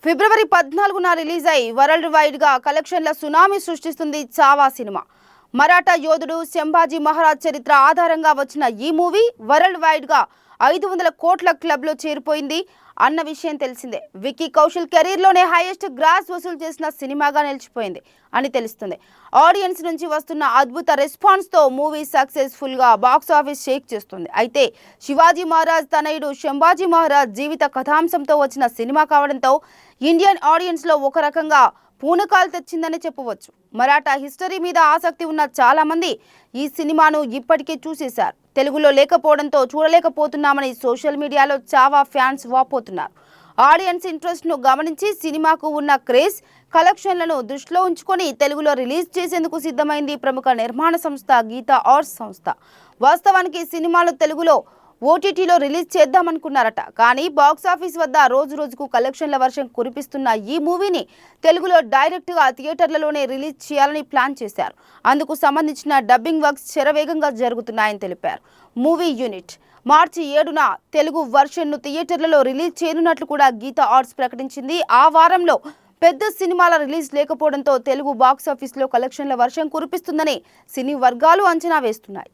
ఫిబ్రవరి 14న release అయి world wide గా కలెక్షన్ల సునామీ సృష్టిస్తుంది చావా సినిమా. మరాఠా యోధుడు సంభాజీ మహారాజ్ చరిత్ర ఆధారంగా వచ్చిన ఈ మూవీ వరల్డ్ వైడ్ గా 500 కోట్ల క్లబ్ లో చేరిపోయింది అన్న విషయం తెలిసిందే. విక్కీ కౌశల్ కెరీర్ లోనే హైయెస్ట్ గ్రాస్ వసూలు చేసిన సినిమాగా నిలిచిపోయింది అని తెలుస్తుంది. ఆడియన్స్ నుంచి వస్తున్న అద్భుత రెస్పాన్స్ తో మూవీ సక్సెస్ఫుల్ గా బాక్స్ ఆఫీస్ షేక్ చేస్తుంది. అయితే శివాజీ మహారాజ్ తనయుడు సంభాజీ మహారాజ్ జీవిత కథాంశంతో వచ్చిన సినిమా కావడంతో ఇండియన్ ఆడియన్స్ లో ఒక రకంగా పూనకాలు తెచ్చిందని చెప్పవచ్చు. మరాఠా హిస్టరీ మీద ఆసక్తి ఉన్న చాలా మంది ఈ సినిమాను ఇప్పటికే చూసేశారు. తెలుగులో లేకపోవడంతో చూడలేకపోతున్నామని సోషల్ మీడియాలో చావా ఫ్యాన్స్ వాపోతున్నారు. ఆడియన్స్ ఇంట్రెస్ట్ ను గమనించి సినిమాకు ఉన్న క్రేజ్, కలెక్షన్లను దృష్టిలో ఉంచుకొని తెలుగులో రిలీజ్ చేసేందుకు సిద్ధమైంది ప్రముఖ నిర్మాణ సంస్థ గీతా ఆర్ట్స్ సంస్థ. వాస్తవానికి సినిమాను తెలుగులో ఓటీటీలో రిలీజ్ చేద్దామనుకున్నారట. కానీ బాక్సాఫీస్ వద్ద రోజు రోజుకు కలెక్షన్ల వర్షం కురిపిస్తున్న ఈ మూవీని తెలుగులో డైరెక్ట్గా థియేటర్లలోనే రిలీజ్ చేయాలని ప్లాన్ చేశారు. అందుకు సంబంధించిన డబ్బింగ్ వర్క్స్ శరవేగంగా జరుగుతున్నాయని తెలిపారు మూవీ యూనిట్. మార్చి 7న తెలుగు వర్షన్ను థియేటర్లలో రిలీజ్ చేయనున్నట్లు కూడా గీతా ఆర్ట్స్ ప్రకటించింది. ఆ వారంలో పెద్ద సినిమాల రిలీజ్ లేకపోవడంతో తెలుగు బాక్సాఫీస్లో కలెక్షన్ల వర్షం కురిపిస్తుందని సినీ వర్గాలు అంచనా వేస్తున్నాయి.